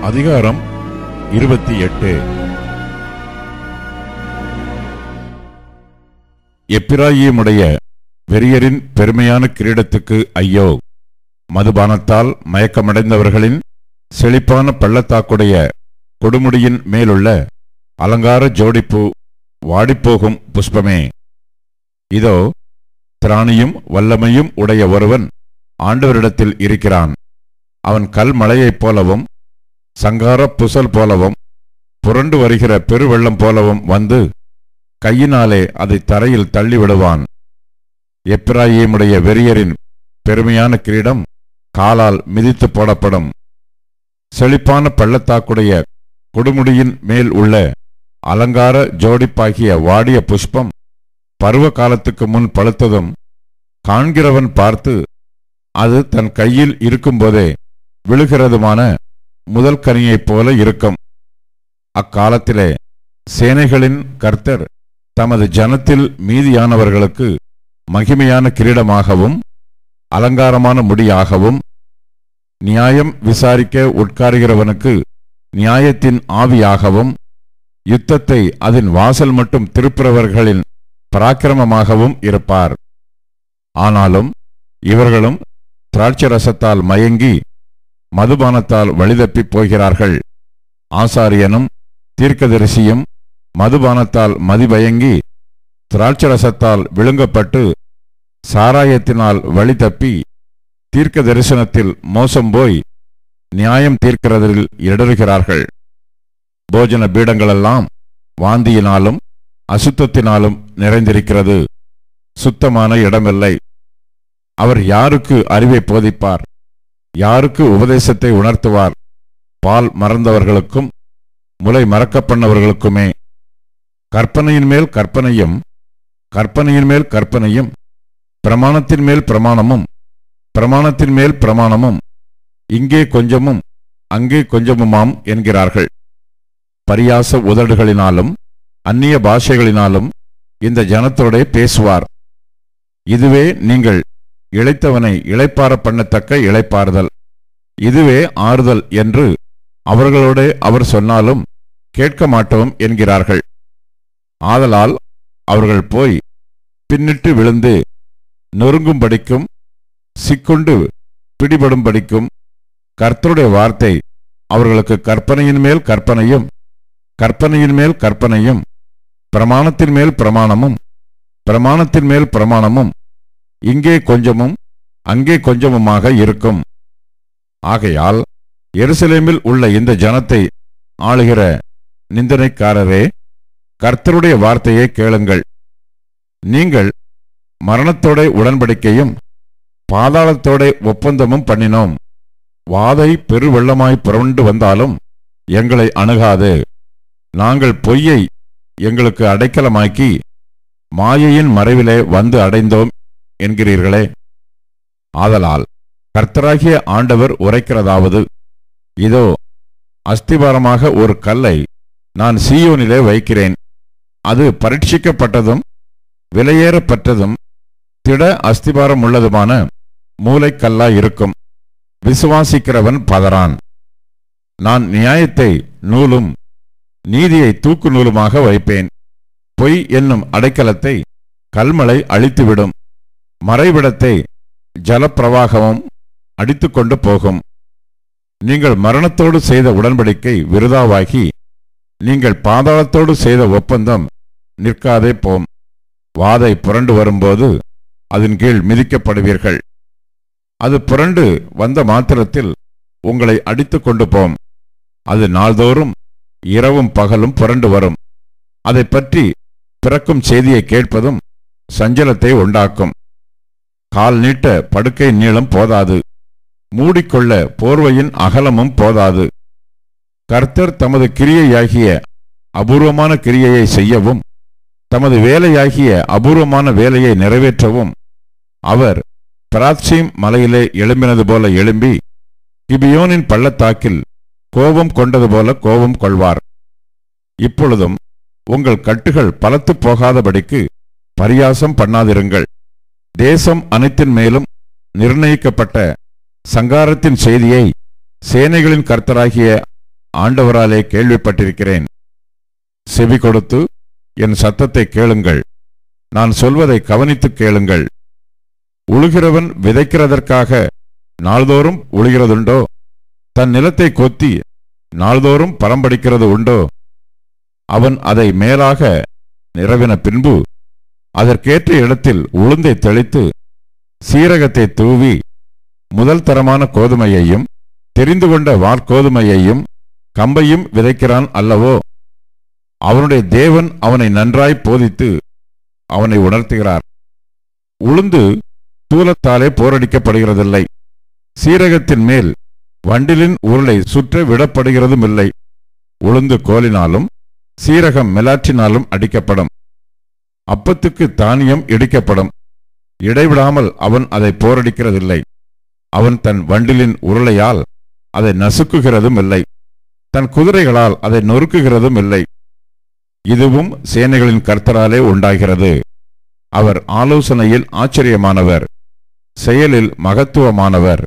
அதிகாரம் 28. எப்பிராயீமுடைய வெறியரின் பெருமையான கிரீடத்துக்கு ஐயோ! மதுபானத்தால் மயக்கமடைந்தவர்களின் செழிப்பான பள்ளத்தாக்குடைய கொடுமுடியின் மேலுள்ள அலங்கார ஜோடிப்பு வாடிப்போகும் புஷ்பமே! இதோ, திராணியும் வல்லமையும் உடைய ஒருவன் ஆண்டவரிடத்தில் இருக்கிறான். அவன் கல்மழையைப் போலவும் சங்கார புசல் போலவும் புரண்டு வருகிற பெருவெள்ளம் போலவும் வந்து கையினாலே அதை தரையில் தள்ளிவிடுவான். எப்பிராயீமுடைய வெறியரின் பெருமையான கிரீடம் காலால் மிதித்து போடப்படும். செழிப்பான பள்ளத்தாக்குடைய கொடுமுடியின் மேல் உள்ள அலங்கார ஜோடிப்பாகிய வாடிய புஷ்பம் பருவ காலத்துக்கு முன் பழுத்ததும் காண்கிறவன் பார்த்து அது தன் கையில் இருக்கும்போதே விழுகிறதுமான முதல் கனியைப் போல இருக்கும். அக்காலத்திலே சேனைகளின் கர்த்தர் தமது ஜனத்தில் மீதியானவர்களுக்கு மகிமையான கிரீடமாகவும் அலங்காரமான முடியாகவும் நியாயம் விசாரிக்க உட்காருகிறவனுக்கு நியாயத்தின் ஆவியாகவும் யுத்தத்தை அதன் வாசல் மட்டும் திருப்புறவர்களின் பராக்கிரமமாகவும் இருப்பார். ஆனாலும் இவர்களும் திராட்சரசத்தால் மயங்கி மதுபானத்தால் வழிதப்பி போகிறார்கள். ஆசாரியனும் தீர்க்கதரிசியும் மதுபானத்தால் மதிபயங்கி திராட்சரசத்தால் விழுங்கப்பட்டு சாராயத்தினால் வழிதப்பி தீர்க்க தரிசனத்தில் மோசம் போய் நியாயம் தீர்க்கிறதில் இடறுகிறார்கள். போஜன பீடங்களெல்லாம் வாந்தியினாலும் அசுத்தத்தினாலும் நிறைந்திருக்கிறது. சுத்தமான இடமில்லை. அவர் யாருக்கு அறிவை போதிப்பார்? யாருக்கு உபதேசத்தை உணர்த்துவார்? பால் மறந்தவர்களுக்கும் முலை மறக்கப்பண்ணவர்களுக்குமே. கற்பனையின் மேல் கற்பனையும் கற்பனையின் மேல் கற்பனையும் பிரமாணத்தின் மேல் பிரமாணமும் பிரமாணத்தின் மேல் பிரமாணமும் இங்கே கொஞ்சமும் அங்கே கொஞ்சமுமாம் என்கிறார்கள். பரியாச உதடுகளினாலும் அந்நிய பாஷைகளினாலும் இந்த ஜனத்தோடே பேசுவார். இதுவே நீங்கள் இளைத்தவனை இளைப்பார பண்ணத்தக்க இளைப்பாறுதல், இதுவே ஆறுதல் என்று அவர்களோடே அவர் சொன்னாலும் கேட்க மாட்டோம் என்கிறார்கள். ஆதலால் அவர்கள் போய் பின்னிட்டு விழுந்து நொறுங்கும்படிக்கும் சிக்குண்டு பிடிபடும்படிக்கும் கர்த்தருடைய வார்த்தை அவர்களுக்கு கற்பனையின் மேல் கற்பனையும் கற்பனையின் மேல் கற்பனையும் பிரமாணத்தின் மேல் பிரமாணமும் பிரமாணத்தின் மேல் பிரமாணமும் இங்கே கொஞ்சமும் அங்கே கொஞ்சமுமாக இருக்கும். ஆகையால் எருசலேமில் உள்ள இந்த ஜனத்தை ஆளுகிற நிந்தனைக்காரரே, கர்த்தருடைய வார்த்தையை கேளுங்கள். நீங்கள் மரணத்தோட உடன்படிக்கையும் பாதாளத்தோட ஒப்பந்தமும் பண்ணினோம். வாதை பெருவெள்ளமாய் புரண்டு வந்தாலும் எங்களை அணுகாது. நாங்கள் பொய்யை எங்களுக்கு அடைக்கலமாக்கி மாயையின் மறைவிலே வந்து அடைந்தோம் என்கிறீர்களே. ஆதலால் கர்த்தராகிய ஆண்டவர் உரைக்கிறதாவது, இதோ, அஸ்திபாரமாக ஒரு கல்லை நான் சீயோனிலே வைக்கிறேன். அது பரீட்சிக்கப்பட்டதும் விலையேறப்பட்டதும் திட அஸ்திபாரம் உள்ளதுமான மூலைக்கல்லாயிருக்கும். விசுவாசிக்கிறவன் பதறான். நான் நியாயத்தை நூலும் நீதியை தூக்கு நூலுமாக வைப்பேன். பொய் என்னும் அடைக்கலத்தை கல்மழை அழித்துவிடும். மறைவிடத்தை ஜலப்பிரவாகமும் அடித்து கொண்டு போகும். நீங்கள் மரணத்தோடு செய்த உடன்படிக்கை விருதாவாகி நீங்கள் பாதாளத்தோடு செய்த ஒப்பந்தம் நிற்காதே போம். வாதை புரண்டு வரும்போது அதன் கீழ் மிதிக்கப்படுவீர்கள். அது புரண்டு வந்த மாத்திரத்தில் உங்களை அடித்து கொண்டு போம். அது நாள்தோறும் இரவும் பகலும் புரண்டு வரும். அதை பற்றி பிறக்கும் செய்தியை கேட்பதும் சஞ்சலத்தை உண்டாக்கும். கால் நீட்ட படுக்கை நீளம் போதாது, மூடிக்கொள்ள போர்வையின் அகலமும் போதாது. கர்த்தர் தமது கிரியையாகிய அபூர்வமான கிரியையை செய்யவும் தமது வேலையாகிய அபூர்வமான வேலையை நிறைவேற்றவும் அவர் பிராத்சீம் மலையிலே எழும்பினது போல எழும்பி கிபியோனின் பள்ளத்தாக்கில் கோபம் கொண்டது போல கோபம் கொள்வார். இப்பொழுதும் உங்கள் கட்டுகள் பலத்து போகாதபடிக்கு பரியாசம் பண்ணாதிருங்கள். தேசம் அனைத்தின் மேலும் நிர்ணயிக்கப்பட்ட சங்காரத்தின் செய்தியை சேனைகளின் கர்த்தராகிய ஆண்டவராலே கேள்விப்பட்டிருக்கிறேன். செவி கொடுத்து என் சத்தத்தை கேளுங்கள். நான் சொல்வதை கவனித்து கேளுங்கள். உழுகிறவன் விதைக்கிறதற்காக நாள்தோறும் உழுகிறதுண்டோ? தன் நிலத்தை கொத்தி நாள்தோறும் பரம்படிக்கிறது உண்டோ? அவன் அதை மேலாக நிரவின பின்பு அதற்கேற்ற இடத்தில் உளுந்தை தெளித்து சீரகத்தை தூவி முதல் தரமான கோதுமையையும் தெரிந்து கொண்ட வார்கோதுமையையும் கம்பையும் விதைக்கிறான் அல்லவோ? அவனுடைய தேவன் அவனை நன்றாய் போதித்து அவனை உணர்த்துகிறார். உளுந்து தூலத்தாலே போரடிக்கப்படுகிறதில்லை. சீரகத்தின் மேல் வண்டிலின் உருளை சுற்ற விடப்படுகிறதும் இல்லை. உளுந்து கோலினாலும் சீரகம் மெலாற்றினாலும் அடிக்கப்படும். அப்பத்துக்கு தானியம் இடிக்கப்படும். இடைவிடாமல் அவன் அதை போரடிக்கிறதில்லை. அவன் தன் வண்டிலின் உருளையால் அதை நசுக்குகிறதும் இல்லை. தன் குதிரைகளால் அதை நொறுக்குகிறதும் இல்லை. இதுவும் சேனைகளின் கர்த்தராலே உண்டாகிறது. அவர் ஆலோசனையில் ஆச்சரியமானவர், செயலில் மகத்துவமானவர்.